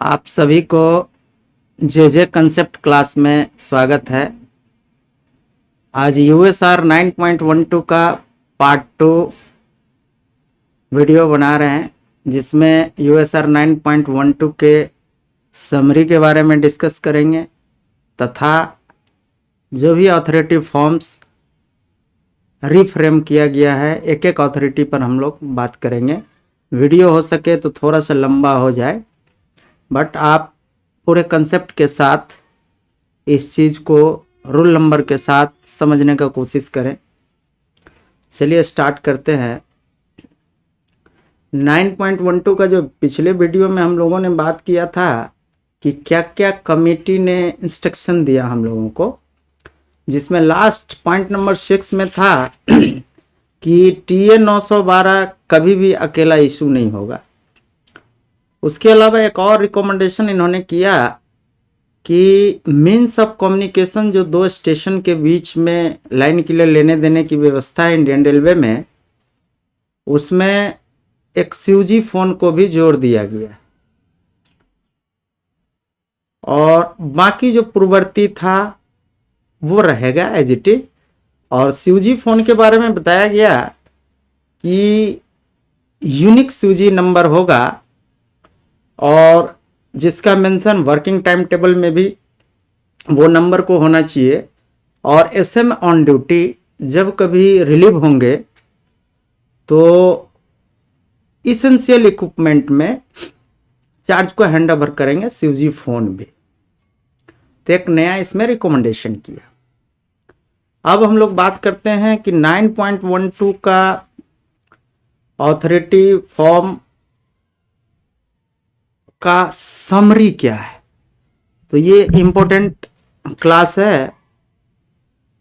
आप सभी को जे कंसेप्ट क्लास में स्वागत है। आज यूएसआर 9.12 का पार्ट 2 वीडियो बना रहे हैं, जिसमें यूएसआर 9.12 के समरी के बारे में डिस्कस करेंगे तथा जो भी अथॉरिटी फॉर्म्स रिफ्रेम किया गया है एक एक अथॉरिटी पर हम लोग बात करेंगे। वीडियो हो सके तो थोड़ा सा लंबा हो जाए, बट आप पूरे कंसेप्ट के साथ इस चीज़ को रूल नंबर के साथ समझने का कोशिश करें। चलिए स्टार्ट करते हैं। 9.12 का जो पिछले वीडियो में हम लोगों ने बात किया था कि क्या क्या कमेटी ने इंस्ट्रक्शन दिया हम लोगों को, जिसमें लास्ट पॉइंट नंबर 6 में था कि टीए 912 कभी भी अकेला इशू नहीं होगा। उसके अलावा एक और रिकमेंडेशन इन्होंने किया कि मीन्स ऑफ कम्युनिकेशन जो दो स्टेशन के बीच में लाइन क्लियर लेने देने की व्यवस्था है इंडियन रेलवे में, उसमें एक सीयूजी फोन को भी जोड़ दिया गया और बाकी जो पूर्ववर्ती था वो रहेगा एज इट इज। और सीयूजी फोन के बारे में बताया गया कि यूनिक सीयूजी नंबर होगा और जिसका मेंशन वर्किंग टाइम टेबल में भी वो नंबर को होना चाहिए। और एसएम ऑन ड्यूटी जब कभी रिलीव होंगे तो इसेंशियल इक्विपमेंट में चार्ज को हैंड ओवर करेंगे सीयूजी फोन भी। तो एक नया इसमें रिकमेंडेशन किया। अब हम लोग बात करते हैं कि 9.12 का ऑथोरिटी फॉर्म का समरी क्या है। तो ये इंपॉर्टेंट क्लास है।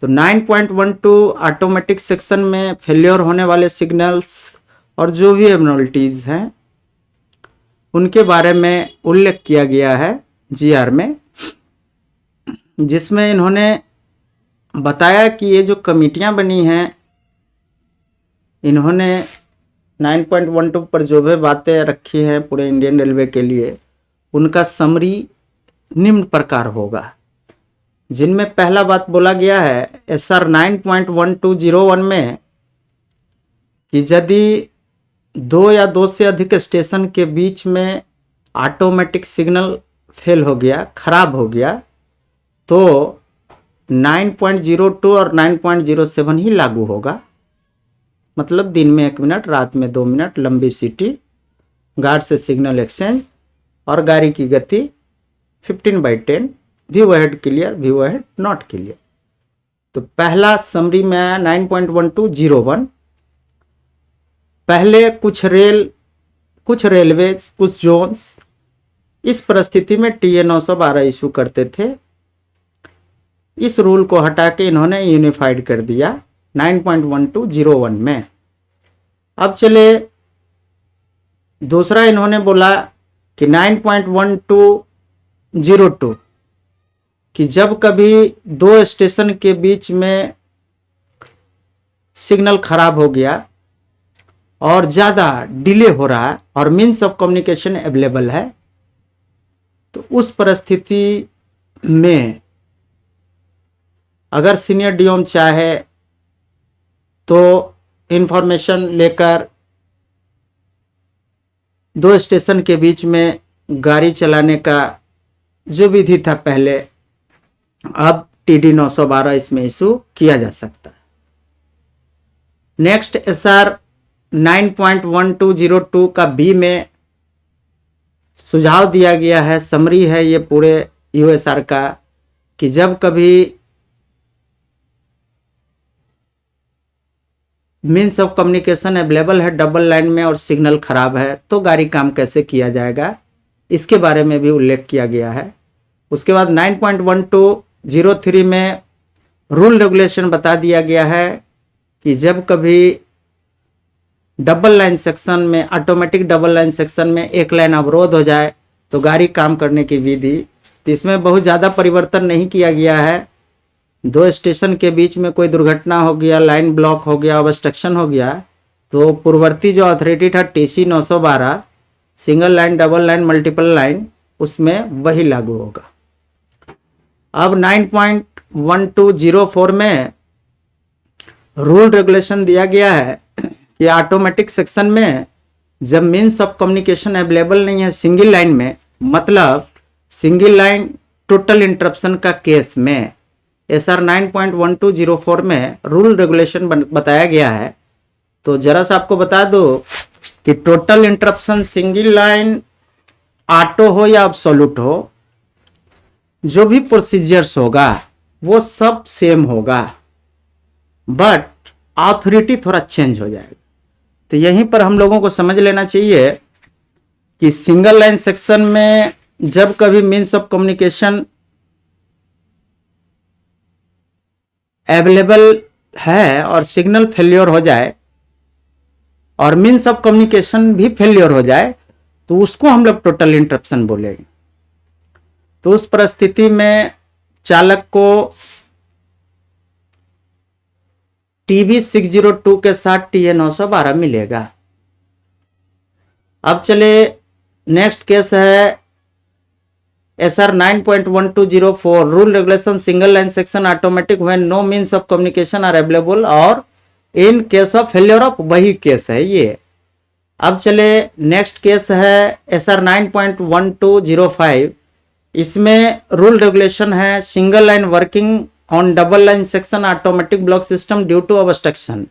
तो 9.12 ऑटोमेटिक सेक्शन में फेलियर होने वाले सिग्नल्स और जो भी एबनॉर्मलिटीज हैं उनके बारे में उल्लेख किया गया है जीआर में, जिसमें इन्होंने बताया कि ये जो कमिटियां बनी हैं इन्होंने 9.12 पर जो भी बातें रखी हैं पूरे इंडियन रेलवे के लिए, उनका समरी निम्न प्रकार होगा। जिनमें पहला बात बोला गया है एसआर 9.1201 में कि यदि 2 या 2 से अधिक स्टेशन के बीच में ऑटोमेटिक सिग्नल फेल हो गया, खराब हो गया, तो 9.02 और 9.07 ही लागू होगा। मतलब दिन में 1 मिनट, रात में 2 मिनट, लंबी सीटी, गार्ड से सिग्नल एक्सचेंज और गाड़ी की गति 15/10, view ahead clear, view ahead not clear. तो पहला समरी में आया 9.1201। पहले कुछ रेलवेज, कुछ जोन्स इस परिस्थिति में टीए 912 इशू करते थे। इस रूल को हटा के इन्होंने यूनिफाइड कर दिया 9.1201 में। अब चले दूसरा, इन्होंने बोला कि 9.1202 कि जब कभी 2 स्टेशन के बीच में सिग्नल खराब हो गया और ज़्यादा डिले हो रहा है और मीन्स ऑफ कम्युनिकेशन अवेलेबल है, तो उस परिस्थिति में अगर सीनियर डीओम चाहे तो इंफॉर्मेशन लेकर 2 स्टेशन के बीच में गाड़ी चलाने का जो विधि था पहले, अब टीडी 912 इसमें इशू किया जा सकता है। नेक्स्ट एसआर 9.1202 का बी में सुझाव दिया गया है, समरी है ये पूरे यूएसआर का, कि जब कभी मीन्स ऑफ कम्युनिकेशन अवेलेबल है डबल लाइन में और सिग्नल खराब है तो गाड़ी काम कैसे किया जाएगा, इसके बारे में भी उल्लेख किया गया है। उसके बाद 9.1203 में रूल रेगुलेशन बता दिया गया है कि जब कभी डबल लाइन सेक्शन में, ऑटोमेटिक डबल लाइन सेक्शन में एक लाइन अवरोध हो जाए तो गाड़ी काम करने की विधि। तो इसमें बहुत ज़्यादा परिवर्तन नहीं किया गया है। 2 स्टेशन के बीच में कोई दुर्घटना हो गया, लाइन ब्लॉक हो गया, ऑब्स्ट्रक्शन हो गया, तो पूर्ववर्ती जो अथॉरिटी था TC 912, single line, double line, multiple line, उसमें वही लागू होगा। अब 9.1204 में रूल रेगुलेशन दिया गया है कि ऑटोमेटिक सेक्शन में जब मीन्स ऑफ कम्युनिकेशन अवेलेबल नहीं है सिंगल लाइन में, मतलब सिंगल लाइन टोटल इंटरप्शन का केस में SR 9.1204 में रूल रेगुलेशन बताया गया है। तो जरा सा आपको बता दो कि total interruption single line auto हो या एब्सोल्यूट हो, जो भी प्रोसीजर्स होगा वो सब सेम होगा, बट ऑथोरिटी थोड़ा चेंज हो जाएगा। तो यहीं पर हम लोगों को समझ लेना चाहिए कि सिंगल लाइन सेक्शन में जब कभी मीन्स ऑफ कम्युनिकेशन अवेलेबल है और सिग्नल फेल्योर हो जाए और मीन्स ऑफ कम्युनिकेशन भी फेल्योर हो जाए तो उसको हम लोग टोटल इंटरप्शन बोलेंगे। तो उस परिस्थिति में चालक को TB 602 के साथ TA 912 मिलेगा। अब चले नेक्स्ट केस है SR 9.1204 rule regulation single line section automatic when no means of communication are available और in case of failure of, वही केस है ये। अब चले नेक्स्ट केस है SR 9.1205। इसमें रूल रेगुलेशन है single line working on double line section automatic block system due to obstruction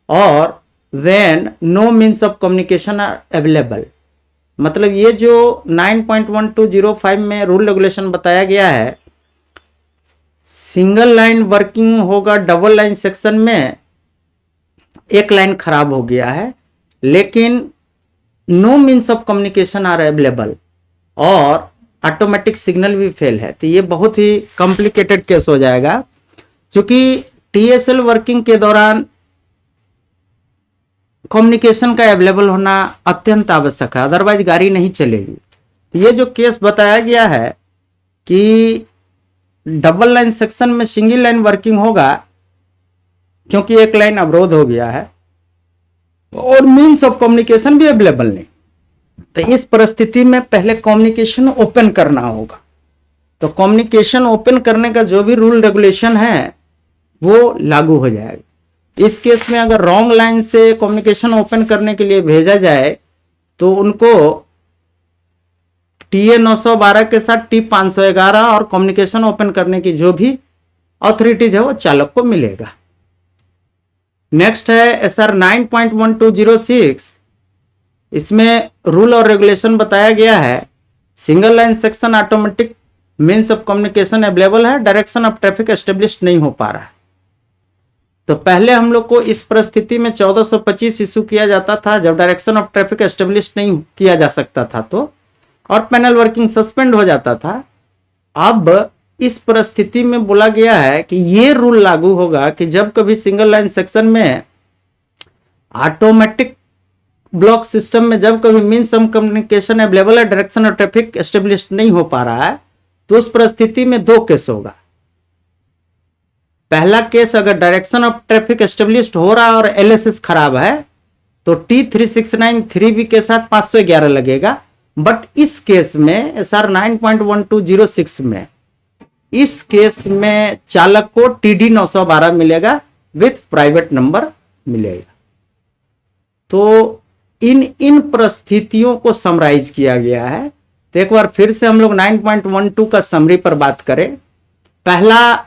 और when no means of communication are available. मतलब ये जो 9.1205 में रूल रेगुलेशन बताया गया है, सिंगल लाइन वर्किंग होगा डबल लाइन सेक्शन में, एक लाइन खराब हो गया है लेकिन no means of communication are available और ऑटोमेटिक सिग्नल भी फेल है, तो ये बहुत ही कॉम्प्लिकेटेड केस हो जाएगा। क्योंकि TSL वर्किंग के दौरान कम्युनिकेशन का अवेलेबल होना अत्यंत आवश्यक है, अदरवाइज गाड़ी नहीं चलेगी। ये जो केस बताया गया है कि डबल लाइन सेक्शन में सिंगल लाइन वर्किंग होगा क्योंकि एक लाइन अवरोध हो गया है और मीन्स ऑफ कम्युनिकेशन भी अवेलेबल नहीं, तो इस परिस्थिति में पहले कम्युनिकेशन ओपन करना होगा। तो कम्युनिकेशन ओपन करने का जो भी रूल रेगुलेशन है वो लागू हो जाएगा। इस केस में अगर रॉन्ग लाइन से कम्युनिकेशन ओपन करने के लिए भेजा जाए तो उनको TA 912 के साथ T 511 और कम्युनिकेशन ओपन करने की जो भी अथॉरिटीज है वो चालक को मिलेगा। नेक्स्ट है SR 9.1206। इसमें रूल और रेगुलेशन बताया गया है single line section automatic means of communication available है, डायरेक्शन ऑफ ट्रैफिक एस्टेब्लिश नहीं हो पा रहा है। तो पहले हम लोग को इस परिस्थिति में 1425 इशू किया जाता था जब डायरेक्शन ऑफ ट्रैफिक एस्टेब्लिश नहीं किया जा सकता था तो, और पैनल वर्किंग सस्पेंड हो जाता था। अब इस परिस्थिति में बोला गया है कि ये रूल लागू होगा कि जब कभी सिंगल लाइन सेक्शन में ऑटोमेटिक ब्लॉक सिस्टम में जब कभी मीन्स ऑफ कम्युनिकेशन अवेलेबल है, डायरेक्शन ऑफ ट्रैफिक एस्टेब्लिश नहीं हो पा रहा है, तो उस परिस्थिति में दो केस होगा। पहला केस, अगर डायरेक्शन ऑफ ट्रैफिक एस्टेब्लिश्ड हो रहा है और LSS खराब है तो T3693B के साथ 511 लगेगा। बट इस केस में SR 9.1206 में इस केस में चालक को TD 912 मिलेगा विथ प्राइवेट नंबर मिलेगा। तो इन परिस्थितियों को समराइज किया गया है। तो एक बार फिर से हम लोग 9.12 का समरी पर बात करें। पहला,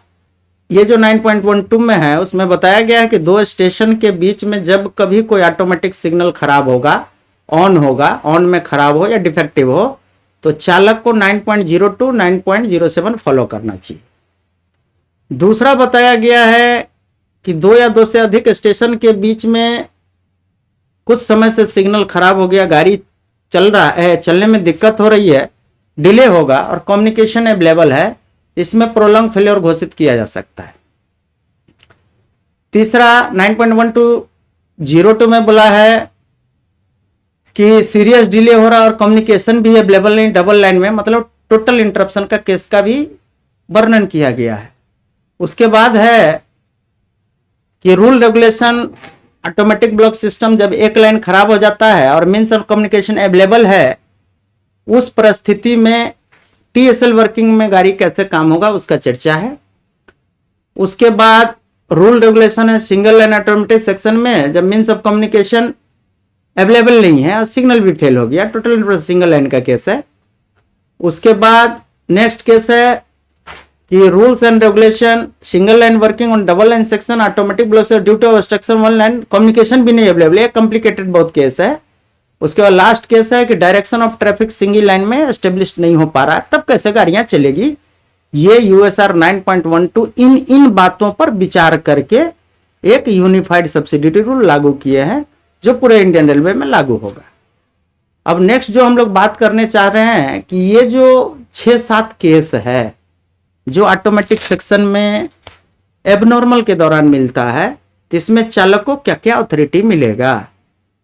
ये जो 9.12 में है उसमें बताया गया है कि दो स्टेशन के बीच में जब कभी कोई ऑटोमेटिक सिग्नल खराब होगा, ऑन में खराब हो या डिफेक्टिव हो, तो चालक को 9.02 9.07 फॉलो करना चाहिए। दूसरा बताया गया है कि दो या दो से अधिक स्टेशन के बीच में कुछ समय से सिग्नल खराब हो गया, गाड़ी चल रहा है, चलने में दिक्कत हो रही है, डिले होगा और कम्युनिकेशन अवेलेबल है, इसमें प्रोलॉन्ग फेलियर घोषित किया जा सकता है। तीसरा 9.1202 में बोला है कि सीरियस डिले हो रहा है और कम्युनिकेशन भी अवेलेबल नहीं डबल लाइन में, मतलब टोटल इंटरप्शन का केस का भी वर्णन किया गया है। उसके बाद है कि rule regulation automatic block system जब एक लाइन खराब हो जाता है और मीन्स ऑफ कम्युनिकेशन अवेलेबल है, उस परिस्थिति में TSL वर्किंग में गाड़ी कैसे काम होगा उसका चर्चा है। उसके बाद रूल रेगुलेशन है सिंगल लाइन ऑटोमेटिक सेक्शन में, जब मीन्स ऑफ कम्युनिकेशन अवेलेबल नहीं है और सिग्नल भी फेल हो गया, टोटल सिंगल लाइन का केस है। उसके बाद नेक्स्ट केस है कि rules and regulation single line working on double line section automatic block due to obstruction one line, communication भी नहीं अवेलेबल है, कॉम्प्लिकेटेड बहुत केस है। उसके बाद लास्ट केस है कि direction of traffic single line में एस्टेब्लिश नहीं हो पा रहा है, तब कैसे गाड़ियां चलेगी। ये यूएसआर 9.12 इन बातों पर विचार करके एक यूनिफाइड सब्सिडियरी रूल लागू किए हैं जो पूरे इंडियन रेलवे में लागू होगा। अब नेक्स्ट जो हम लोग बात करने चाह रहे हैं कि ये जो 6-7 केस है जो ऑटोमेटिक सेक्शन में एबनॉर्मल के दौरान मिलता है, तो इसमें चालक को क्या क्या अथॉरिटी मिलेगा।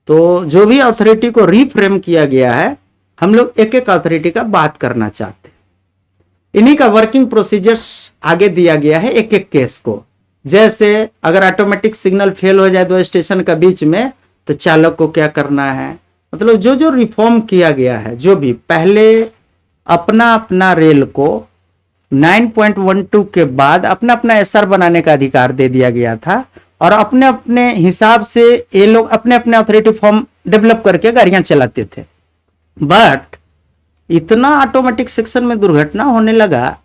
तो जो भी अथॉरिटी को रीफ्रेम किया गया है, हम लोग एक एक अथॉरिटी का बात करना चाहते हैं। इन्हीं का वर्किंग प्रोसीजर्स आगे दिया गया है एक एक केस को। जैसे अगर ऑटोमेटिक सिग्नल फेल हो जाए दो स्टेशन का बीच में, तो चालक को क्या करना है। मतलब जो जो रिफॉर्म किया गया है, जो भी पहले अपना अपना रेल को 9.12 के बाद अपना अपना एसआर बनाने का अधिकार दे दिया गया था और अपने अपने हिसाब से ये लोग अपने अपने अथॉरिटी फॉर्म डेवलप करके गाड़ियां चलाते थे। बट इतना ऑटोमेटिक सेक्शन में दुर्घटना होने लगा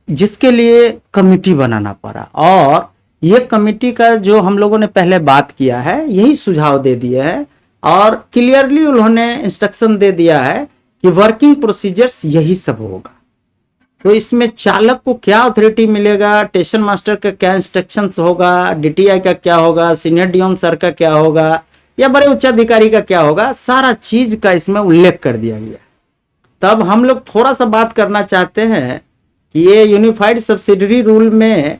जिसके लिए कमिटी बनाना पड़ा, और ये कमिटी का जो हम लोगों ने पहले बात किया है यही सुझाव दे दिया है और क्लियरली उन्होंने इंस्ट्रक्शन दे दिया है कि वर्किंग प्रोसीजर्स यही सब होगा। तो इसमें चालक को क्या अथॉरिटी मिलेगा, स्टेशन मास्टर का क्या इंस्ट्रक्शंस होगा, डीटीआई का क्या होगा, सीनियर डीएम सर का क्या होगा, या बड़े उच्च अधिकारी का क्या होगा, सारा चीज का इसमें उल्लेख कर दिया गया। तब हम लोग थोड़ा सा बात करना चाहते हैं कि ये यूनिफाइड सब्सिडियरी रूल में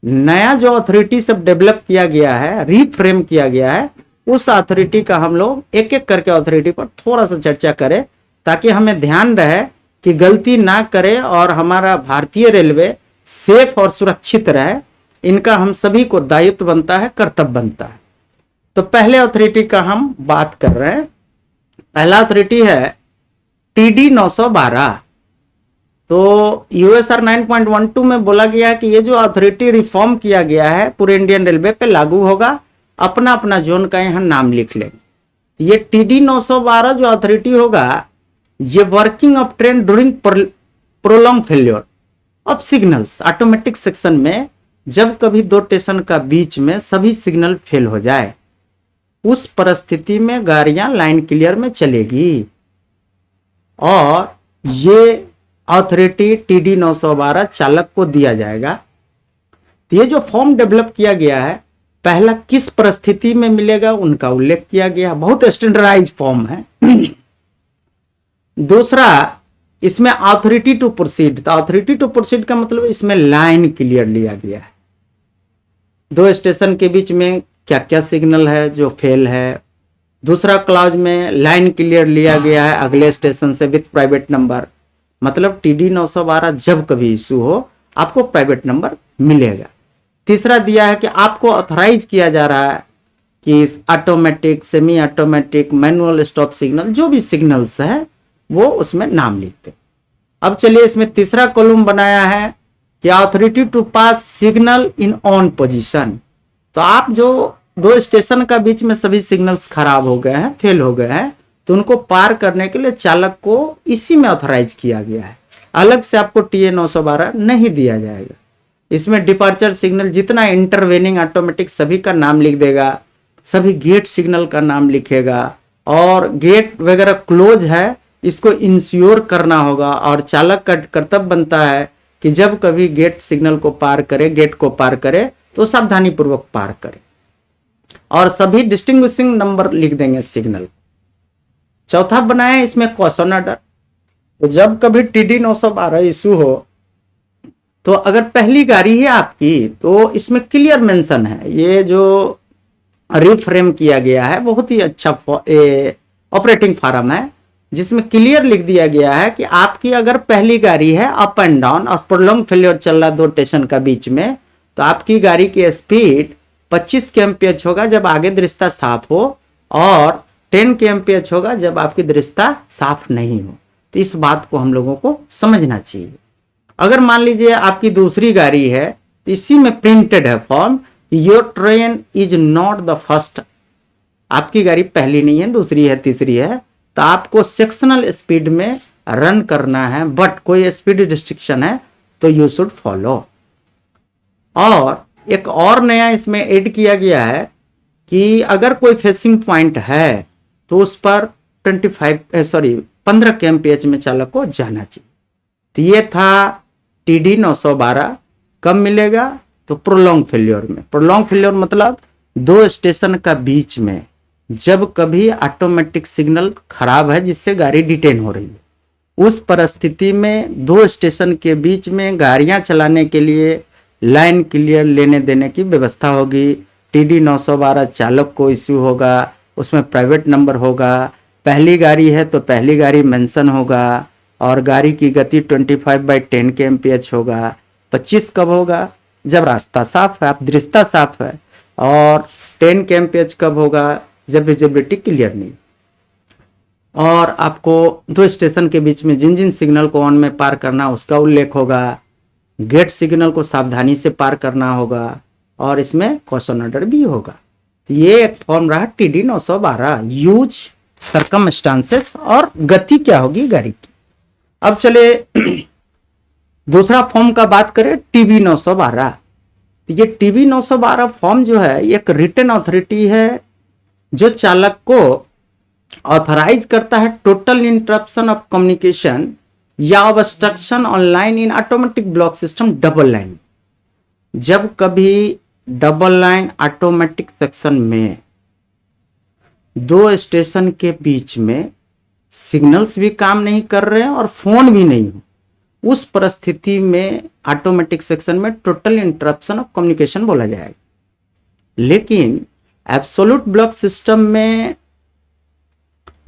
नया जो अथॉरिटी सब डेवलप किया गया है, रीफ्रेम किया गया है, उस अथॉरिटी का हम लोग एक एक करके अथॉरिटी पर थोड़ा सा चर्चा करें ताकि हमें ध्यान रहे कि गलती ना करे और हमारा भारतीय रेलवे सेफ और सुरक्षित रहे। इनका हम सभी को दायित्व बनता है, कर्तव्य बनता है। तो पहले अथॉरिटी का हम बात कर रहे हैं। पहला अथॉरिटी है TD 912। तो यूएसआर 9.12 में बोला गया कि ये जो अथॉरिटी रिफॉर्म किया गया है पूरे इंडियन रेलवे पे लागू होगा, अपना अपना जोन का यहाँ नाम लिख लेंगे। ये TD 912 जो अथॉरिटी होगा, ये working of train during prolong failure of signals automatic section में, जब कभी दो स्टेशन का बीच में सभी सिग्नल फेल हो जाए, उस परिस्थिति में गाड़ियां लाइन क्लियर में चलेगी। और ये अथॉरिटी TD 912 चालक को दिया जाएगा। तो ये जो फॉर्म डेवलप किया गया है, पहला किस परिस्थिति में मिलेगा उनका उल्लेख किया गया, बहुत स्टैंडर्डाइज फॉर्म है। दूसरा, इसमें अथॉरिटी टू प्रोसीड। तो अथॉरिटी टू प्रोसीड का मतलब इसमें लाइन क्लियर लिया गया है, दो स्टेशन के बीच में क्या क्या सिग्नल है जो फेल है। दूसरा क्लॉज में लाइन क्लियर लिया गया है अगले स्टेशन से विथ प्राइवेट नंबर, मतलब TD 912 जब कभी इशू हो आपको प्राइवेट नंबर मिलेगा। तीसरा दिया है कि आपको ऑथराइज किया जा रहा है कि automatic, semi automatic, manual stop signal, जो भी सिग्नल्स है वो उसमें नाम लिखते। अब चलिए इसमें तीसरा कॉलम बनाया है कि authority to pass signal in on position. तो आप जो दो स्टेशन का बीच में सभी सिग्नल्स खराब हो गए हैं, फेल हो गए हैं, तो उनको पार करने के लिए चालक को इसी में ऑथराइज किया गया है। अलग से आपको TA 912 नहीं दिया जाएगा। इसमें डिपार्चर सिग्नल जितना इंटरवेनिंग ऑटोमेटिक सभी का नाम लिख देगा, सभी गेट सिग्नल का नाम लिखेगा, और गेट वगैरह क्लोज है इसको इंश्योर करना होगा। और चालक का कर्तव्य बनता है कि जब कभी गेट सिग्नल को पार करे, गेट को पार करे, तो सावधानी पूर्वक पार करे, और सभी डिस्टिंग्विशिंग नंबर लिख देंगे सिग्नल। चौथा बनाया है इसमें क्वेश्चन ऑर्डर। तो जब कभी TD 912 इशू हो, तो अगर पहली गाड़ी है आपकी, तो इसमें क्लियर मेंशन है, ये जो रिफ्रेम किया गया है बहुत ही अच्छा ऑपरेटिंग फार्म है, जिसमें क्लियर लिख दिया गया है कि आपकी अगर पहली गाड़ी है अप एंड डाउन और प्रोलॉन्ग फेलियर चल रहा दो स्टेशन का बीच में, तो आपकी गाड़ी की स्पीड 25 kmph होगा जब आगे दृश्यता साफ हो, और 10 kmph होगा जब आपकी दृश्यता साफ नहीं हो। तो इस बात को हम लोगों को समझना चाहिए। अगर मान लीजिए आपकी दूसरी गाड़ी है तो इसी में प्रिंटेड है form, your train is not the first, आपकी गाड़ी पहली नहीं है, दूसरी है, तीसरी है, तो आपको सेक्शनल स्पीड में रन करना है, बट कोई स्पीड रिस्ट्रिक्शन है तो यू शुड फॉलो। और एक और नया इसमें ऐड किया गया है कि अगर कोई फेसिंग पॉइंट है तो उस पर 15 kmph में चालक को जाना चाहिए। तो ये था TD 912। कब मिलेगा? तो प्रोलॉन्ग फेल्योर में। प्रोलॉन्ग फेल्योर मतलब दो स्टेशन का बीच में जब कभी ऑटोमेटिक सिग्नल खराब है जिससे गाड़ी डिटेन हो रही है, उस परिस्थिति में दो स्टेशन के बीच में गाड़ियां चलाने के लिए लाइन क्लियर लेने देने की व्यवस्था होगी। TD 912 चालक को इश्यू होगा, उसमें प्राइवेट नंबर होगा, पहली गाड़ी है तो पहली गाड़ी मेंशन होगा, और गाड़ी की गति 25/10 kmph होगा। 25 कब होगा? जब रास्ता साफ है, आप दृश्यता साफ है। और 10 kmph कब होगा? जब विजिबिलिटी क्लियर नहीं। और आपको दो स्टेशन के बीच में जिन जिन सिग्नल को ऑन में पार करना उसका उल्लेख होगा। गेट सिग्नल को सावधानी से पार करना होगा, और इसमें कॉशन ऑर्डर भी होगा। तो ये एक फॉर्म रहा TD 912, यूज, सर्कमस्टांसेस और गति क्या होगी गाड़ी की। अब चले दूसरा फॉर्म का बात करें, TB 912। ये TB 912 फॉर्म जो है एक रिटन अथॉरिटी है जो चालक को ऑथराइज करता है टोटल इंटरप्शन ऑफ कम्युनिकेशन या obstruction online in automatic block system double line. जब कभी डबल लाइन ऑटोमेटिक सेक्शन में दो स्टेशन के बीच में सिग्नल्स भी काम नहीं कर रहे हैं और फोन भी नहीं हो, उस परिस्थिति में ऑटोमेटिक सेक्शन में टोटल इंटरप्शन ऑफ कम्युनिकेशन बोला जाएगा। लेकिन एब्सोल्यूट ब्लॉक सिस्टम में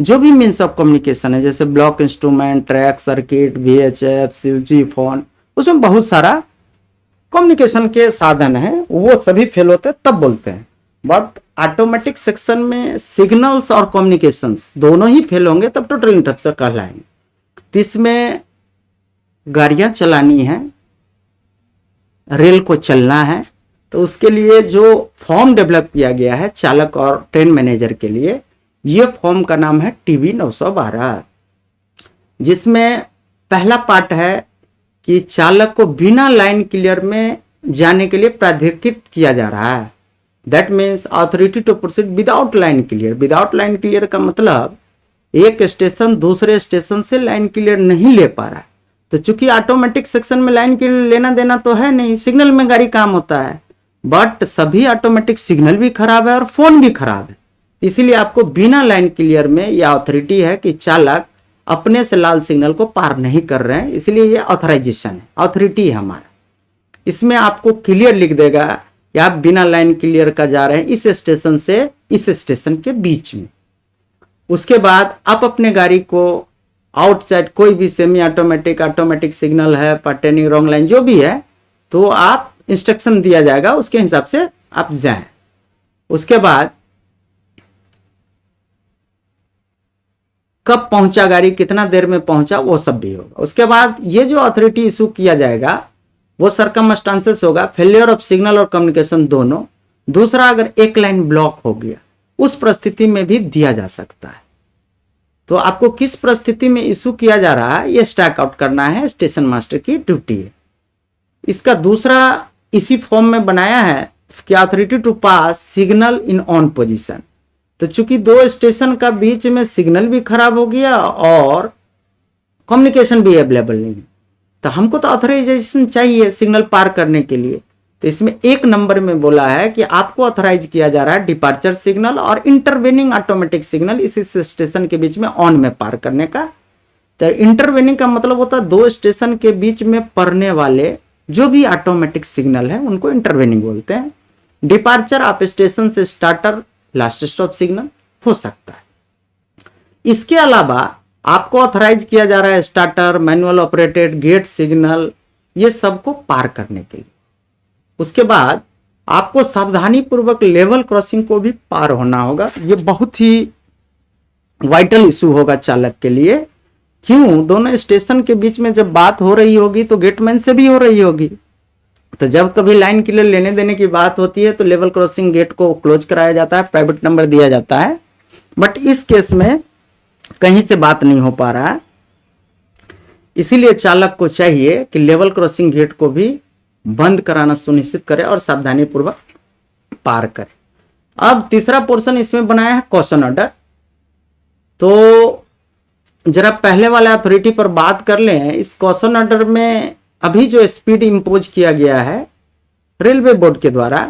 जो भी मीन्स ऑफ कम्युनिकेशन है, जैसे block instrument, track circuit, VHF, CP phone, उसमें बहुत सारा कम्युनिकेशन के साधन हैं, वो सभी फेल होते हैं तब बोलते हैं। बट ऑटोमेटिक सेक्शन में सिग्नल्स और कम्युनिकेशंस दोनों ही फेल होंगे तब टोटल इंटरप्शन कहलाएंगे। तो इसमें गाड़ियां चलानी है, रेल को चलना है, तो उसके लिए जो फॉर्म डेवलप किया गया है चालक और ट्रेन मैनेजर के लिए, ये फॉर्म का नाम है TB 912, जिसमें पहला पार्ट है कि चालक को बिना लाइन क्लियर में जाने के लिए प्राधिकृत किया जा रहा है। That means authority to proceed without line clear. Without line clear का मतलब एक स्टेशन दूसरे स्टेशन से लाइन क्लियर नहीं ले पा रहा है, तो चूंकि ऑटोमेटिक सेक्शन में लाइन क्लियर लेना देना तो है नहीं, सिग्नल में गाड़ी काम होता है, बट सभी ऑटोमेटिक सिग्नल भी खराब है और फोन भी खराब है। इसीलिए आपको बिना लाइन क्लियर में यह अथॉरिटी है कि चालक अपने से लाल सिग्नल को पार नहीं कर रहे हैं, इसलिए ये ऑथराइजेशन है, अथॉरिटी है हमारा। इसमें आपको क्लियर लिख देगा कि आप बिना लाइन क्लियर का जा रहे हैं इस स्टेशन से इस स्टेशन के बीच में। उसके बाद आप अपने गाड़ी को आउटसाइड कोई भी सेमी ऑटोमेटिक, ऑटोमेटिक सिग्नल है, पर्टेनिंग रॉन्ग लाइन जो भी है, तो आप इंस्ट्रक्शन दिया जाएगा, उसके हिसाब से आप जाएं। उसके बाद कब पहुंचा गाड़ी, कितना देर में पहुंचा, वो सब भी होगा। उसके बाद ये जो अथॉरिटी इशू किया जाएगा वो सर्कमस्टांसेस होगा, फेलियर ऑफ सिग्नल और कम्युनिकेशन दोनों। दूसरा, अगर एक लाइन ब्लॉक हो गया उस परिस्थिति में भी दिया जा सकता है। तो आपको किस परिस्थिति में इशू किया जा रहा है ये स्टैक आउट करना है, स्टेशन मास्टर की ड्यूटी है। इसका दूसरा इसी फॉर्म में बनाया है कि authority to pass signal in on position. तो चूंकि दो स्टेशन का बीच में सिग्नल भी खराब हो गया और कम्युनिकेशन भी अवेलेबल नहीं है, तो हमको तो ऑथराइजेशन चाहिए सिग्नल पार करने के लिए। तो इसमें एक नंबर में बोला है कि आपको ऑथराइज किया जा रहा है डिपार्चर सिग्नल और इंटरवेनिंग ऑटोमेटिक सिग्नल इस स्टेशन के बीच में ऑन में पार करने का। तो इंटरवेनिंग का मतलब होता है दो स्टेशन के बीच में पड़ने वाले जो भी ऑटोमेटिक सिग्नल है उनको इंटरवेनिंग बोलते हैं। डिपार्चर आप स्टेशन से स्टार्टर लास्ट स्टॉप सिग्नल हो सकता है। इसके अलावा आपको ऑथराइज किया जा रहा है starter, manual operated, gate signal, ये सबको पार करने के लिए। उसके बाद आपको सावधानी पूर्वक लेवल क्रॉसिंग को भी पार होना होगा। ये बहुत ही वाइटल इशू होगा चालक के लिए क्यों? दोनों स्टेशन के बीच में जब बात हो रही होगी तो गेटमैन से भी हो रही होगी। तो जब कभी लाइन क्लियर लेने देने की बात होती है तो लेवल क्रॉसिंग गेट को क्लोज कराया जाता है, प्राइवेट नंबर दिया जाता है। बट इस केस में कहीं से बात नहीं हो पा रहा है, इसीलिए चालक को चाहिए कि लेवल क्रॉसिंग गेट को भी बंद कराना सुनिश्चित करे और सावधानी पूर्वक पार करे। अब तीसरा पोर्शन इसमें बनाया है कॉशन ऑर्डर। तो जरा पहले वाले अथॉरिटी पर बात कर लें। इस कॉशन ऑर्डर में अभी जो स्पीड इंपोज किया गया है रेलवे बोर्ड के द्वारा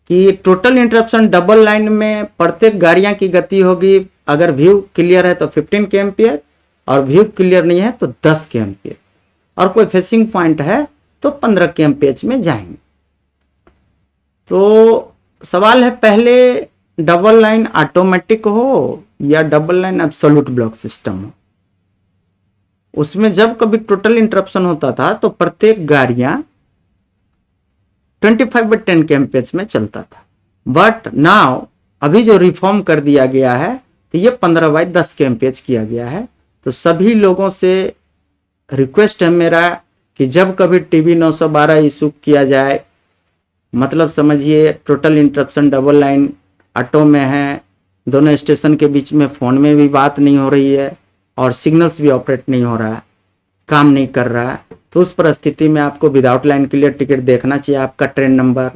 कि टोटल इंटरप्शन डबल लाइन में प्रत्येक गाड़ियां की गति होगी, अगर व्यू क्लियर है तो 15 kmph और व्यू क्लियर नहीं है तो 10 kmph, और कोई फेसिंग पॉइंट है तो 15 kmph में जाएंगे। तो सवाल है, पहले डबल लाइन ऑटोमेटिक हो या double line absolute block system हो। उसमें जब कभी टोटल इंटरप्शन होता था तो प्रत्येक गाड़ियां 25/10 kmph में चलता था। बट नाउ अभी जो रिफॉर्म कर दिया गया है तो ये 15/10 kmph किया गया है। तो सभी लोगों से रिक्वेस्ट है मेरा कि जब कभी टीबी 912 इशू किया जाए, मतलब समझिए total interruption double line auto में है, दोनों स्टेशन के बीच में फोन में भी बात नहीं हो रही है और सिग्नल्स भी ऑपरेट नहीं हो रहा है, काम नहीं कर रहा है, तो उस परिस्थिति में आपको विदाउट लाइन क्लियर टिकट देखना चाहिए, आपका ट्रेन नंबर।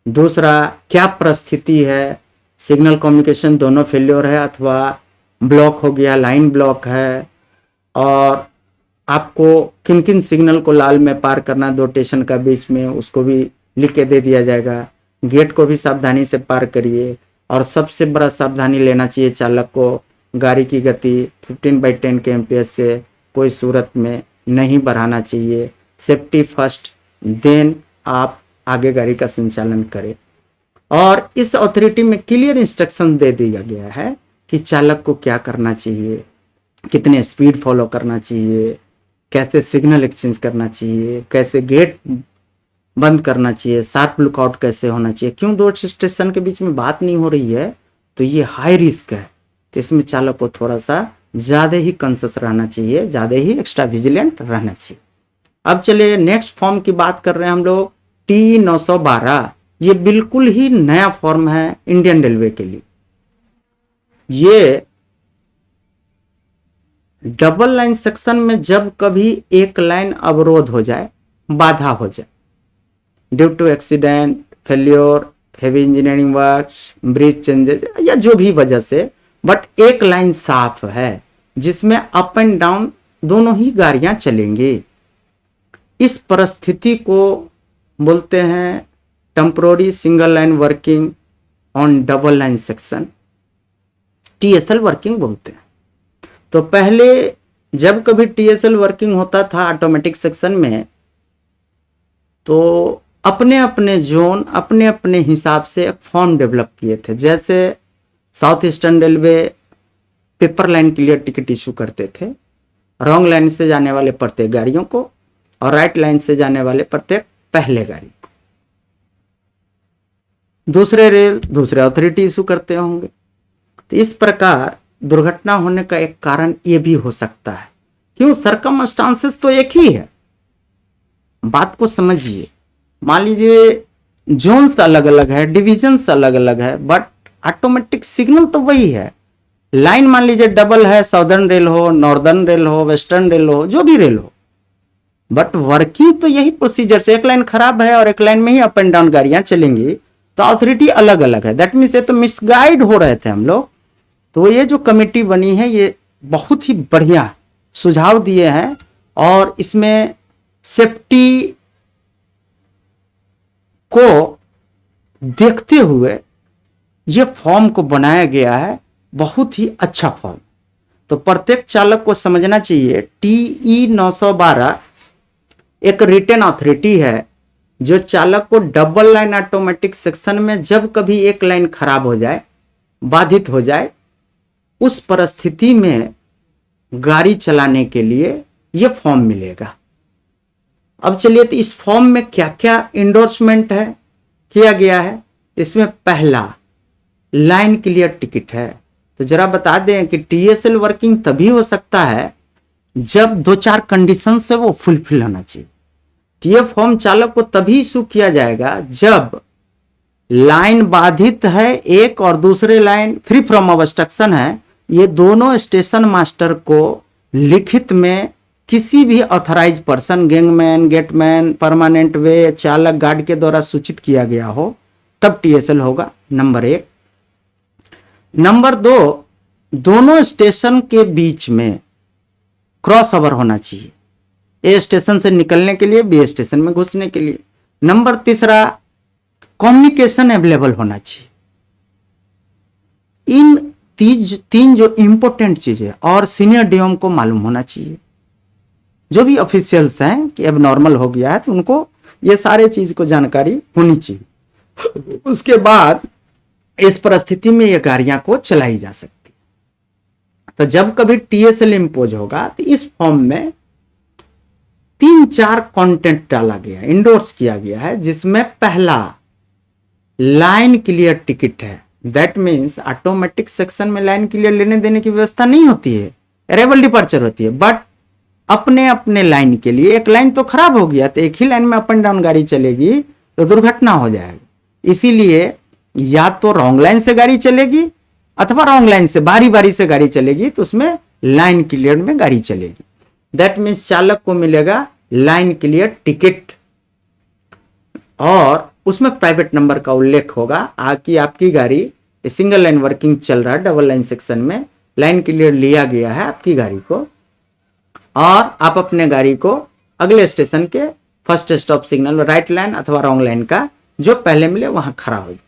दूसरा, क्या परिस्थिति है, सिग्नल कम्युनिकेशन दोनों फेल्योर है अथवा ब्लॉक हो गया, लाइन ब्लॉक है, और आपको किन किन सिग्नल को लाल में पार करना दो स्टेशन का बीच में, उसको भी लिख के दे दिया जाएगा। गेट को भी सावधानी से पार करिए, और सबसे बड़ा सावधानी लेना चाहिए चालक को, गाड़ी की गति 15/10 kmph से कोई सूरत में नहीं बढ़ाना चाहिए। सेफ्टी फर्स्ट, देन आप आगे गाड़ी का संचालन करें। और इस अथॉरिटी में क्लियर इंस्ट्रक्शन दे दिया गया है कि चालक को क्या करना चाहिए, कितने स्पीड फॉलो करना चाहिए, कैसे सिग्नल एक्सचेंज करना चाहिए, कैसे गेट बंद करना चाहिए, शार्प लुकआउट कैसे होना चाहिए। क्यों? दो स्टेशन के बीच में बात नहीं हो रही है तो ये हाई रिस्क है, तो इसमें चालक को थोड़ा सा ज़्यादा ही कॉन्शियस रहना चाहिए, ज़्यादा ही एक्स्ट्रा विजिलेंट रहना चाहिए। अब चलिए नेक्स्ट फॉर्म की बात कर रहे हैं हम लोग, T912। ये बिल्कुल ही नया फॉर्म है इंडियन रेलवे के लिए। ये डबल लाइन सेक्शन में जब कभी एक लाइन अवरोध हो जाए, बाधा हो जाए, due to accident, failure, heavy engineering work, bridge changes या जो भी वजह से, बट एक लाइन साफ है जिसमें अप एंड डाउन दोनों ही गाड़ियां चलेंगी, इस परिस्थिति को बोलते हैं temporary single line working on double line section, TSL working बोलते हैं। तो पहले जब कभी TSL वर्किंग होता था ऑटोमेटिक सेक्शन में, तो अपने अपने जोन अपने अपने हिसाब से एक फॉर्म डेवलप किए थे। जैसे south eastern railway paper line clear ticket issue करते थे, रॉन्ग लाइन से जाने वाले प्रत्येक गाड़ियों को और राइट लाइन से जाने वाले प्रत्येक पहले गाड़ी को। दूसरे रेल दूसरे अथॉरिटी इशू करते होंगे। तो इस प्रकार दुर्घटना होने का एक कारण यह भी हो सकता है। क्यों? सर्कमस्टांसेस तो एक ही है, बात को समझिए। मान लीजिए जोन्स अलग अलग है, डिविजन्स अलग अलग है, बट ऑटोमेटिक सिग्नल तो वही है। लाइन मान लीजिए डबल है, साउदर्न रेल हो, नॉर्दर्न रेल हो, वेस्टर्न रेल हो, जो भी रेल हो, बट वर्किंग तो यही प्रोसीजर से। एक लाइन खराब है और एक लाइन में ही अप एंड डाउन गाड़ियां चलेंगी, तो अथॉरिटी अलग अलग है। दैट मीन्स ये तो मिसगाइड हो रहे थे हम लोग। तो ये जो कमेटी बनी है ये बहुत ही बढ़िया सुझाव दिए हैं, और इसमें सेफ्टी को देखते हुए ये फॉर्म को बनाया गया है, बहुत ही अच्छा फॉर्म। तो प्रत्येक चालक को समझना चाहिए TE912 एक रिटेन अथॉरिटी है जो चालक को डबल लाइन ऑटोमेटिक सेक्शन में जब कभी एक लाइन खराब हो जाए, बाधित हो जाए, उस परिस्थिति में गाड़ी चलाने के लिए यह फॉर्म मिलेगा। अब चलिए, तो इस फॉर्म में क्या क्या इंडोर्समेंट है किया गया है। इसमें पहला लाइन क्लियर टिकट है। तो जरा बता दें कि TSL वर्किंग तभी हो सकता है जब 2-4 कंडीशन से वो फुलफिल होना चाहिए। टीएफ फॉर्म चालक को तभी इशू किया जाएगा जब लाइन बाधित है एक और दूसरे लाइन फ्री फ्रॉम ऑब्स्ट्रक्शन है, ये दोनों स्टेशन मास्टर को लिखित में किसी भी authorize person, gangman, gateman, permanent way, चालक, गार्ड के द्वारा सूचित किया गया हो, तब टीएसएल होगा। नंबर 1। नंबर 2, दोनों स्टेशन के बीच में क्रॉस ओवर होना चाहिए, ए स्टेशन से निकलने के लिए, बी स्टेशन में घुसने के लिए। नंबर 3, कम्युनिकेशन अवेलेबल होना चाहिए। इन तीन जो इंपॉर्टेंट चीजें और सीनियर डीएम को मालूम होना चाहिए। जो भी ऑफिशियल्स हैं कि अब नॉर्मल हो गया है तो उनको ये सारे चीज को जानकारी होनी चाहिए। उसके बाद इस परिस्थिति में ये गाड़ियां को चलाई जा सकती है। तो जब कभी टीएसएल इंपोज होगा तो इस फॉर्म में 3-4 कंटेंट डाला गया, इंडोर्स किया गया है, जिसमें पहला लाइन क्लियर टिकट है। दैट मीन्स ऑटोमेटिक सेक्शन में लाइन क्लियर लेने देने की व्यवस्था नहीं होती है, अरेबल डिपार्चर होती है, बट अपने अपने लाइन के लिए, एक लाइन तो खराब हो गया तो एक ही लाइन में अप एंड डाउन गाड़ी चलेगी तो दुर्घटना हो जाएगी। इसीलिए या तो रॉन्ग लाइन से गाड़ी चलेगी अथवा रॉन्ग लाइन से बारी बारी से गाड़ी चलेगी, तो उसमें लाइन क्लियर में गाड़ी चलेगी। दैट मीन्स चालक को मिलेगा लाइन क्लियर टिकट और उसमें प्राइवेट नंबर का उल्लेख होगा कि आपकी गाड़ी सिंगल लाइन वर्किंग चल रहा है, डबल लाइन सेक्शन में लाइन क्लियर लिया गया है आपकी गाड़ी को, और आप अपने गाड़ी को अगले स्टेशन के फर्स्ट स्टॉप सिग्नल में राइट लाइन अथवा रॉन्ग लाइन का जो पहले मिले वहां खड़ा होगी।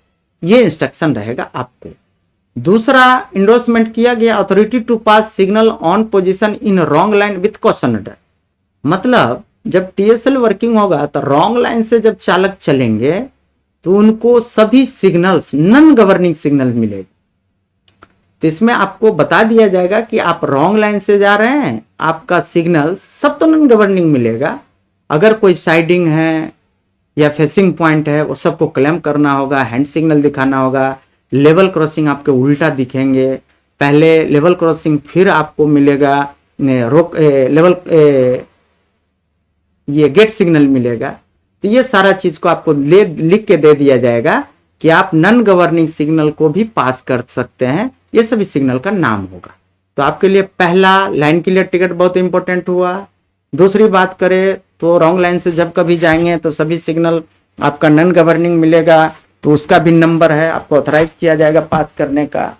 ये इंस्ट्रक्शन रहेगा आपको। दूसरा इंडोर्समेंट किया गया, authority to pass signal on position in wrong line with caution order. मतलब जब टीएसएल वर्किंग होगा तो रॉन्ग लाइन से जब चालक चलेंगे तो उनको सभी सिग्नल्स नॉन गवर्निंग सिग्नल मिलेगी। तो इसमें आपको बता दिया जाएगा कि आप रॉन्ग लाइन से जा रहे हैं, आपका सिग्नल सब तो नॉन गवर्निंग मिलेगा। अगर कोई साइडिंग है या फेसिंग पॉइंट है वो सबको क्लेम करना होगा, हैंड सिग्नल दिखाना होगा। लेवल क्रॉसिंग आपके उल्टा दिखेंगे, पहले लेवल क्रॉसिंग फिर आपको मिलेगा लेवल ये गेट सिग्नल मिलेगा। तो ये सारा चीज को आपको लिख के दे दिया जाएगा कि आप नॉन गवर्निंग सिग्नल को भी पास कर सकते हैं, ये सभी सिग्नल का नाम होगा। तो आपके लिए पहला लाइन क्लियर टिकट बहुत इंपॉर्टेंट हुआ। दूसरी बात करें तो रॉन्ग लाइन से जब कभी जाएंगे तो सभी सिग्नल आपका नॉन गवर्निंग मिलेगा, तो उसका भी नंबर है, आपको ऑथराइज किया जाएगा पास करने का।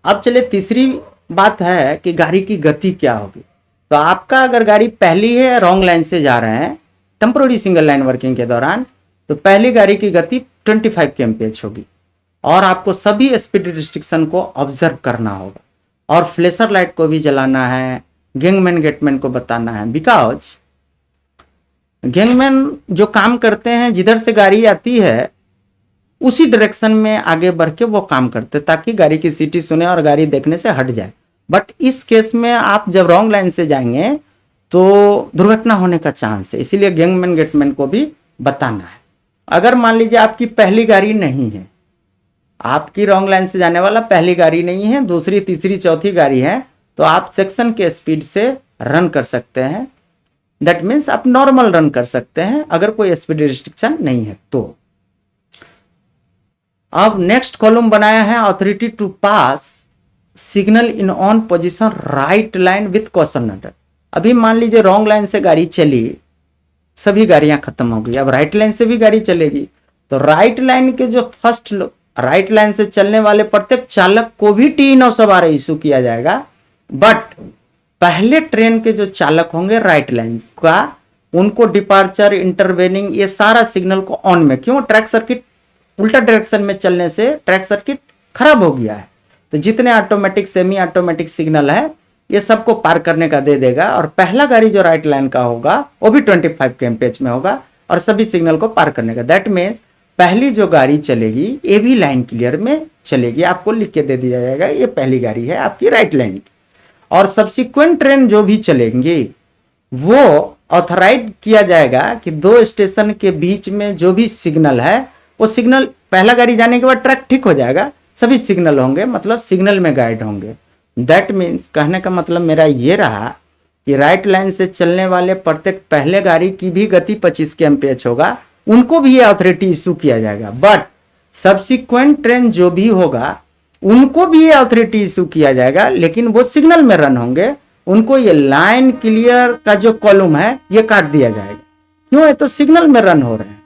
अब चलिए तीसरी बात है कि गाड़ी की गति क्या होगी। तो आपका अगर गाड़ी पहली है, रॉन्ग लाइन से जा रहे हैं टेम्पोररी सिंगल लाइन वर्किंग के दौरान, तो पहली गाड़ी की गति 25 kmph होगी और आपको सभी स्पीड रिस्ट्रिक्शन को ऑब्जर्व करना होगा और फ्लैशर लाइट को भी जलाना है, गैंगमैन गेटमैन को बताना है। बिकॉज गैंगमैन जो काम करते हैं, जिधर से गाड़ी आती है उसी डायरेक्शन में आगे बढ़ के वो काम करते ताकि गाड़ी की सीटी सुने और गाड़ी देखने से हट जाए। बट इस केस में आप जब रॉन्ग लाइन से जाएंगे तो दुर्घटना होने का चांस है, इसीलिए गैंगमैन गेटमैन को भी बताना है। अगर मान लीजिए आपकी पहली गाड़ी नहीं है, आपकी रॉन्ग लाइन से जाने वाला पहली गाड़ी नहीं है, दूसरी तीसरी चौथी गाड़ी है, तो आप सेक्शन के स्पीड से रन कर सकते हैं। दैट मीन्स आप नॉर्मल रन कर सकते हैं अगर कोई स्पीड रिस्ट्रिक्शन नहीं है तो। अब नेक्स्ट कॉलम बनाया है authority to pass signal in on position right line with caution order. अभी मान लीजिए रॉन्ग लाइन से गाड़ी चली, सभी गाड़ियां खत्म हो गई, अब राइट लाइन से भी गाड़ी चलेगी, तो राइट लाइन के जो फर्स्ट राइट लाइन से चलने वाले प्रत्येक चालक को भी T912 इशू किया जाएगा। बट पहले ट्रेन के जो चालक होंगे राइट लाइन का, उनको डिपार्चर, इंटरवेनिंग, ये सारा सिग्नल को ऑन में, क्यों, ट्रैक सर्किट उल्टा डायरेक्शन में चलने से ट्रैक सर्किट खराब हो गया है, तो जितने ऑटोमेटिक सेमी ऑटोमेटिक सिग्नल है ये सबको पार करने का दे देगा। और पहला गाड़ी जो राइट लाइन का होगा वो भी 25 kmph में होगा और सभी सिग्नल को पार करने का। दैट मीन्स पहली जो गाड़ी चलेगी ये भी लाइन क्लियर में चलेगी, आपको लिख के दे दिया जाएगा ये पहली गाड़ी है आपकी राइट लाइन की। और सब्सिक्वेंट ट्रेन जो भी चलेंगी वो ऑथराइज किया जाएगा कि दो स्टेशन के बीच में जो भी सिग्नल है वो सिग्नल, पहला गाड़ी जाने के बाद ट्रैक ठीक हो जाएगा, सभी सिग्नल होंगे, मतलब सिग्नल में गाइड होंगे। दैट मीन्स कहने का मतलब मेरा ये रहा कि राइट लाइन से चलने वाले प्रत्येक पहले गाड़ी की भी गति 25 kmph होगा, उनको भी ये अथॉरिटी इशू किया जाएगा। बट सब्सिक्वेंट ट्रेन जो भी होगा उनको भी ये अथॉरिटी इशू किया जाएगा, लेकिन वो सिग्नल में रन होंगे, उनको ये लाइन क्लियर का जो कॉलम है ये काट दिया जाएगा। क्यों? है तो सिग्नल में रन हो रहे हैं।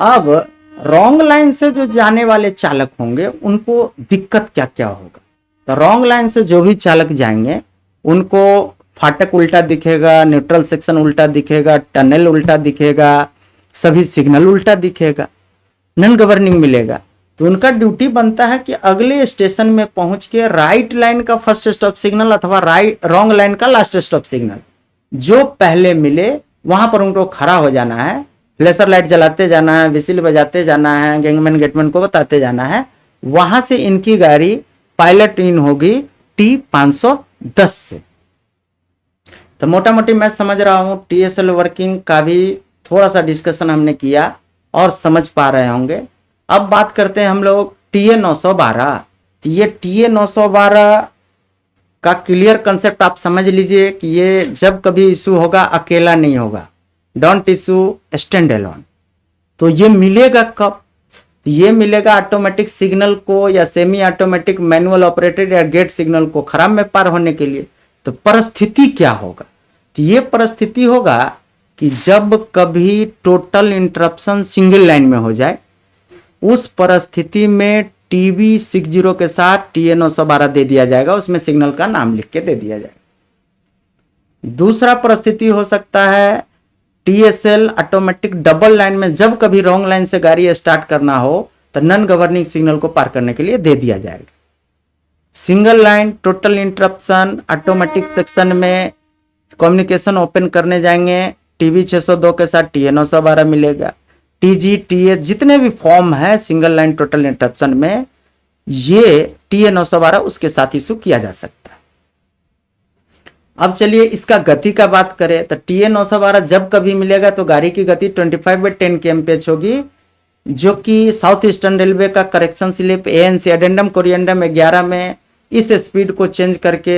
अब रॉन्ग लाइन से जो जाने वाले चालक होंगे उनको दिक्कत क्या क्या होगा? तो रॉन्ग लाइन से जो भी चालक जाएंगे उनको फाटक उल्टा दिखेगा, न्यूट्रल सेक्शन उल्टा दिखेगा, टनल उल्टा दिखेगा, सभी सिग्नल उल्टा दिखेगा, नॉन गवर्निंग मिलेगा। तो उनका ड्यूटी बनता है कि अगले स्टेशन में पहुंच के राइट लाइन का फर्स्ट स्टॉप सिग्नल अथवा रॉन्ग लाइन का लास्ट स्टॉप सिग्नल जो पहले मिले वहां पर उनको खड़ा हो जाना है, फ्लैशर लाइट जलाते जाना है, विसिल बजाते जाना है, गैंगमैन गेटमैन को बताते जाना है। वहां से इनकी गाड़ी पायलट इन होगी T510 से। तो मोटा मोटी मैं समझ रहा हूं TSL वर्किंग का भी थोड़ा सा डिस्कशन हमने किया और समझ पा रहे होंगे। अब बात करते हैं हम लोग TA912। तो ये TA912 का क्लियर कंसेप्ट आप समझ लीजिए कि ये जब कभी इशू होगा अकेला नहीं होगा, डोंट इशू स्टैंड अलोन। तो ये मिलेगा कब? ये मिलेगा ऑटोमेटिक सिग्नल को या सेमी ऑटोमेटिक मैनुअल ऑपरेटेड या गेट सिग्नल को खराब में पार होने के लिए। तो परिस्थिति क्या होगा? तो ये परिस्थिति होगा कि जब कभी टोटल इंटरप्शन सिंगल लाइन में हो जाए, उस परिस्थिति में TB60 के साथ TA912 दे दिया जाएगा, उसमें सिग्नल का नाम लिख के दे दिया जाएगा। दूसरा परिस्थिति हो सकता है TSL ऑटोमेटिक डबल लाइन में जब कभी रॉन्ग लाइन से गाड़ी स्टार्ट करना हो तो नॉन गवर्निंग सिग्नल को पार करने के लिए दे दिया जाएगा। Single line total interruption automatic section में कम्युनिकेशन ओपन करने जाएंगे, TB602 के साथ TA912 मिलेगा। TG TS जितने भी फॉर्म है सिंगल लाइन टोटल इंटरप्शन में, ये TA912 उसके साथ इशू किया जा सकता है। अब चलिए इसका गति का बात करें तो TA912 जब कभी मिलेगा तो गाड़ी की गति 25/10 kmph होगी, जो कि साउथ ईस्टर्न रेलवे का करेक्शन स्लिप ANC एडेंडम कोरिएंडम 11 में इस स्पीड को चेंज करके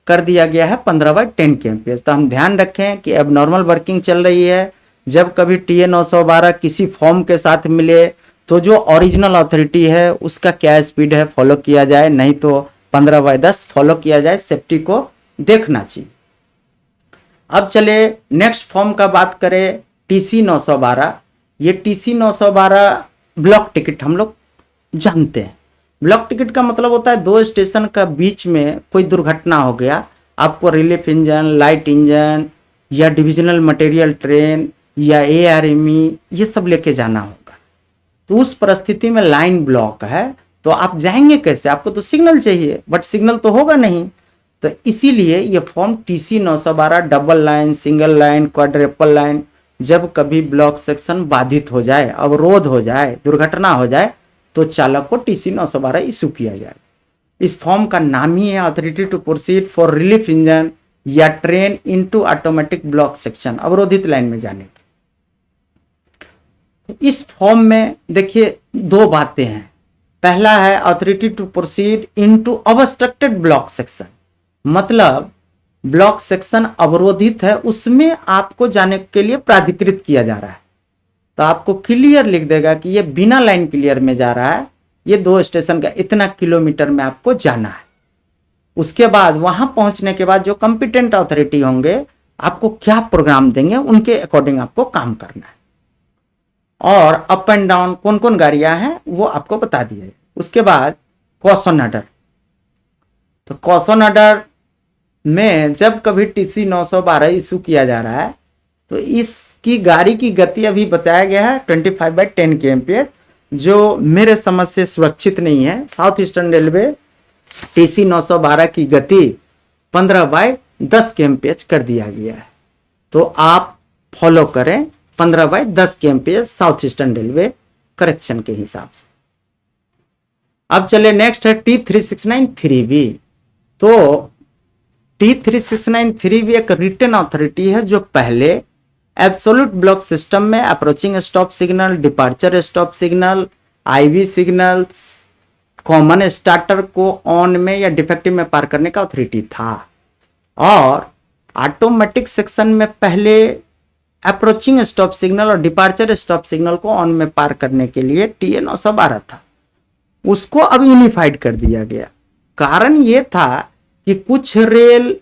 कर दिया गया है 15/10 kmph। तो हम ध्यान रखें कि अब नॉर्मल वर्किंग चल रही है, जब कभी TA912 किसी फॉर्म के साथ मिले तो जो ओरिजिनल अथॉरिटी है उसका क्या स्पीड है फॉलो किया जाए, नहीं तो 15/10 फॉलो किया जाए, सेफ्टी को देखना चाहिए। अब चले नेक्स्ट फॉर्म का बात करें TC912। ये TC912 ब्लॉक टिकट हम लोग जानते हैं। ब्लॉक टिकट का मतलब होता है दो स्टेशन का बीच में कोई दुर्घटना हो गया, आपको रिलीफ इंजन, लाइट इंजन या डिविजनल मटेरियल ट्रेन या ARME ये सब लेके जाना होगा। तो उस परिस्थिति में लाइन ब्लॉक है तो आप जाएंगे कैसे? आपको तो सिग्नल चाहिए, बट सिग्नल तो होगा नहीं। तो इसीलिए ये form TC912 double line, single line, quadruple line जब कभी ब्लॉक सेक्शन बाधित हो जाए, अवरोध हो जाए, दुर्घटना हो जाए तो चालक को TC912 इशू किया जाए। इस फॉर्म का नाम ही है authority to proceed for relief engine या train into automatic block section, अवरोधित लाइन में जाने की। इस फॉर्म में देखिए दो बातें हैं। पहला है authority to proceed into obstructed block section, मतलब ब्लॉक सेक्शन अवरोधित है उसमें आपको जाने के लिए प्राधिकृत किया जा रहा है। तो आपको क्लियर लिख देगा कि ये बिना लाइन क्लियर में जा रहा है, ये 2 स्टेशन का इतना किलोमीटर में आपको जाना है। उसके बाद वहां पहुंचने के बाद जो कंपिटेंट अथॉरिटी होंगे आपको क्या प्रोग्राम देंगे उनके अकॉर्डिंग आपको काम करना है। और अप एंड डाउन कौन कौन गाड़ियां हैं वो आपको बता दिए। उसके बाद कॉशन ऑर्डर। तो कॉशन ऑर्डर में जब कभी TC912 इशू किया जा रहा है तो इसकी गाड़ी की गति अभी बताया गया है 25/10 kmph, जो मेरे समझ से सुरक्षित नहीं है। साउथ ईस्टर्न रेलवे TC912 की गति 15/10 kmph कर दिया गया है, तो आप फॉलो करें 15/10 kmph south eastern railway correction के हिसाब से। अब चले नेक्स्ट है T369 3B। तो T369 3B एक रिटन अथॉरिटी है जो पहले एब्सोल्यूट ब्लॉक सिस्टम में approaching stop signal, departure stop signal, IV signal, common starter को ऑन में या डिफेक्टिव में पार करने का अथॉरिटी था। और ऑटोमेटिक सेक्शन में पहले अप्रोचिंग स्टॉप सिग्नल और डिपार्चर स्टॉप सिग्नल को ऑन में पार करने के लिए TA912 था, उसको अब यूनिफाइड कर दिया गया। कारण ये था कि कुछ रेल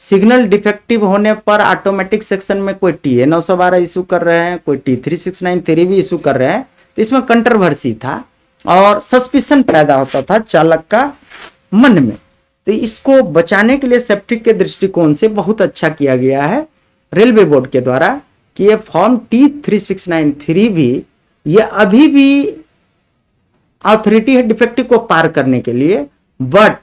सिग्नल डिफेक्टिव होने पर ऑटोमेटिक सेक्शन में कोई TA912 इशू कर रहे हैं, कोई T3693 भी इशू कर रहे हैं, तो इसमें कंट्रोवर्सी था और सस्पिशन पैदा होता था चालक का मन में। तो इसको बचाने के लिए सेफ्टी के दृष्टिकोण से बहुत अच्छा किया गया है रेलवे बोर्ड के द्वारा कि ये फॉर्म T3693 भी ये अभी भी अथॉरिटी है डिफेक्टिव को पार करने के लिए, बट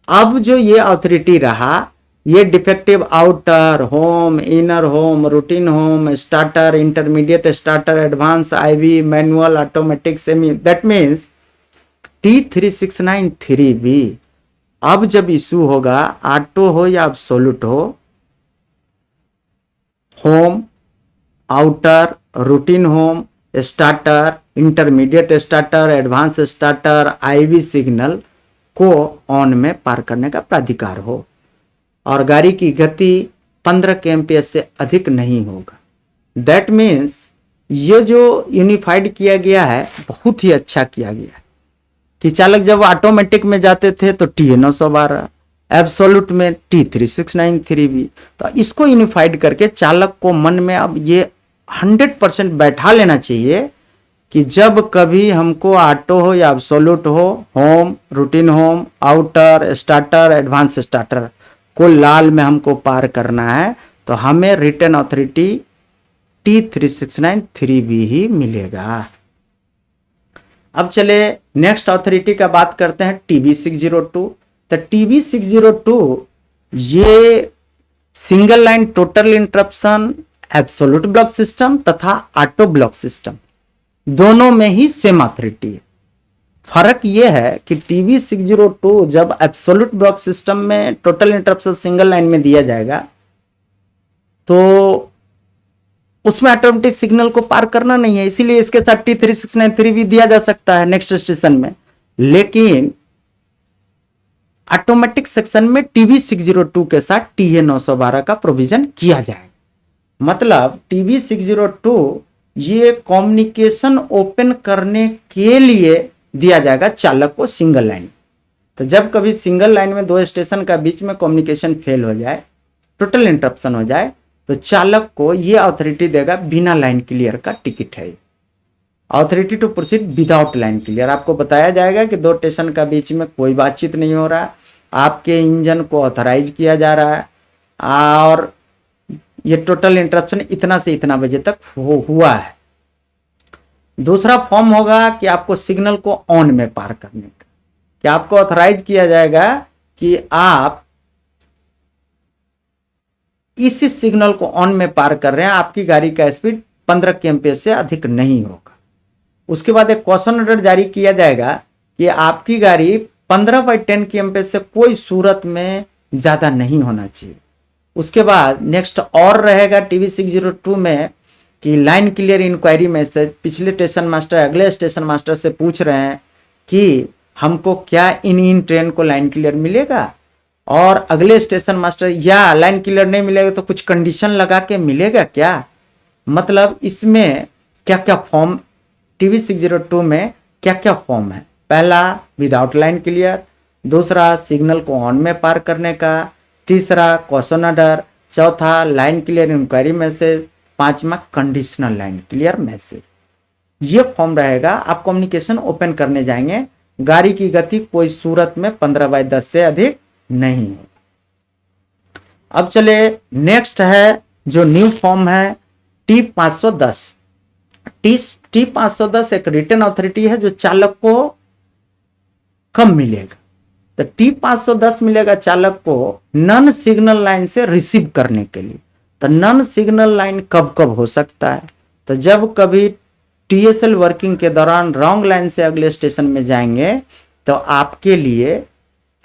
अब जो ये अथॉरिटी रहा, ये defective outer home, inner home, routine home, starter, intermediate starter, advance IV, manual, automatic, semi, that means T3693 भी अब जब इशू होगा, ऑटो हो या एब्सोल्यूट हो, home, outer, routine home, starter, intermediate starter, advance starter, IV signal को on में पार करने का प्राधिकार हो और गाड़ी की गति 15 kmph से अधिक नहीं होगा। दैट मीन्स ये जो यूनिफाइड किया गया है बहुत ही अच्छा किया गया है कि चालक जब ऑटोमेटिक में जाते थे तो TA912, एब्सोल्यूट में T3693 भी, तो इसको यूनिफाइड करके चालक को मन में अब ये 100% बैठा लेना चाहिए कि जब कभी हमको ऑटो हो या एब्सोल्यूट हो, home, routine home, outer, starter, advance starter को लाल में हमको पार करना है तो हमें रिटर्न अथॉरिटी T3693 भी ही मिलेगा। अब चले नेक्स्ट अथॉरिटी का बात करते हैं TB602। तो TB602 ये single line total interruption, absolute block system तथा ऑटो ब्लॉक सिस्टम दोनों में ही सेम अथॉरिटी है। फर्क यह है कि TB602 जब एब्सोल्यूट ब्लॉक सिस्टम में टोटल इंटरप्शन सिंगल लाइन में दिया जाएगा तो उसमें ऑटोमेटिक सिग्नल को पार करना नहीं है, इसीलिए इसके साथ T3693 भी दिया जा सकता है नेक्स्ट स्टेशन में। लेकिन ऑटोमेटिक सेक्शन में TB602 के साथ TA912 का प्रोविजन किया जाएगा। मतलब TB602 ये कम्युनिकेशन ओपन करने के लिए दिया जाएगा चालक को सिंगल लाइन। तो जब कभी सिंगल लाइन में दो स्टेशन का बीच में कम्युनिकेशन फेल हो जाए, टोटल इंटरप्शन हो जाए, तो चालक को ये अथॉरिटी देगा बिना लाइन क्लियर का टिकट है, authority to proceed without line clear. आपको बताया जाएगा कि दो स्टेशन का बीच में कोई बातचीत नहीं हो रहा, आपके इंजन को ऑथराइज किया जा रहा है और ये टोटल इंटरप्शन इतना से इतना बजे तक हुआ है। दूसरा फॉर्म होगा कि आपको सिग्नल को ऑन में पार करने का, कि आपको ऑथराइज किया जाएगा कि आप इस सिग्नल को ऑन में पार कर रहे हैं, आपकी गाड़ी का स्पीड 15 kmph से अधिक नहीं होगा। उसके बाद एक क्वेश्चन ऑर्डर जारी किया जाएगा कि आपकी गाड़ी 15/10 kmph से कोई सूरत में ज्यादा नहीं होना चाहिए। उसके बाद नेक्स्ट और रहेगा TB602 में कि लाइन क्लियर इंक्वायरी मैसेज, पिछले स्टेशन मास्टर अगले स्टेशन मास्टर से पूछ रहे हैं कि हमको क्या इन ट्रेन को लाइन क्लियर मिलेगा, और अगले स्टेशन मास्टर या लाइन क्लियर नहीं मिलेगा तो कुछ कंडीशन लगा के मिलेगा क्या। मतलब इसमें क्या क्या फॉर्म TB602 में क्या क्या फॉर्म है। पहला विदाउट लाइन क्लियर, दूसरा सिग्नल को ऑन में पार करने का, तीसरा क्वेश्चन ऑर्डर, चौथा लाइन क्लियर इंक्वायरी मैसेज, पांचवा कंडीशनल लाइन क्लियर मैसेज। ये फॉर्म रहेगा। आप कम्युनिकेशन ओपन करने जाएंगे, गाड़ी की गति कोई सूरत में 15/10 से अधिक नहीं हो। अब चले नेक्स्ट है जो न्यू फॉर्म है T510। T510 एक रिटर्न अथॉरिटी है जो चालक को कब मिलेगा, तो T510 मिलेगा चालक को नॉन सिग्नल लाइन से रिसीव करने के लिए। तो नॉन सिग्नल लाइन कब कब हो सकता है, तो जब कभी TSL वर्किंग के दौरान रॉन्ग लाइन से अगले स्टेशन में जाएंगे तो आपके लिए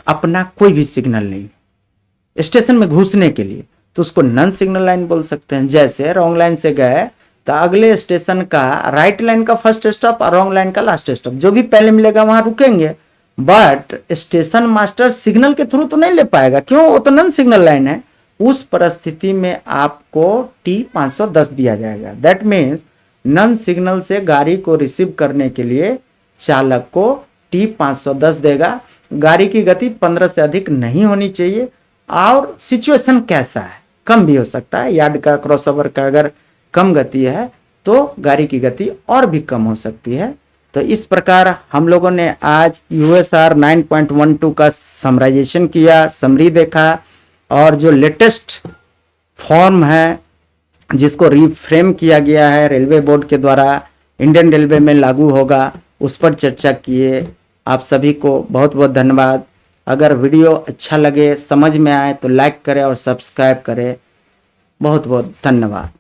अपना कोई भी सिग्नल नहीं स्टेशन में घुसने के लिए, तो उसको नॉन सिग्नल लाइन बोल सकते हैं। जैसे रॉन्ग लाइन से गए तो अगले स्टेशन का राइट लाइन का फर्स्ट स्टॉप और रॉन्ग लाइन का लास्ट स्टॉप, जो भी पहले मिलेगा वहां रुकेंगे, बट स्टेशन मास्टर सिग्नल के थ्रू तो नहीं ले पाएगा, क्यों, वो तो नॉन सिग्नल लाइन है। उस परिस्थिति में आपको T510 दिया जाएगा। दैट मीन्स नन सिग्नल से गाड़ी को रिसीव करने के लिए चालक को T510 देगा। गाड़ी की गति 15 से अधिक नहीं होनी चाहिए और सिचुएशन कैसा है, कम भी हो सकता है। यार्ड का, क्रॉसओवर का अगर कम गति है तो गाड़ी की गति और भी कम हो सकती है। तो इस प्रकार हम लोगों ने आज USR 9.12 का समराइजेशन किया, समरी देखा, और जो लेटेस्ट फॉर्म है जिसको रिफ्रेम किया गया है रेलवे बोर्ड के द्वारा, इंडियन रेलवे में लागू होगा, उस पर चर्चा किए। आप सभी को बहुत बहुत धन्यवाद। अगर वीडियो अच्छा लगे, समझ में आए तो लाइक करें और सब्सक्राइब करें। बहुत बहुत धन्यवाद।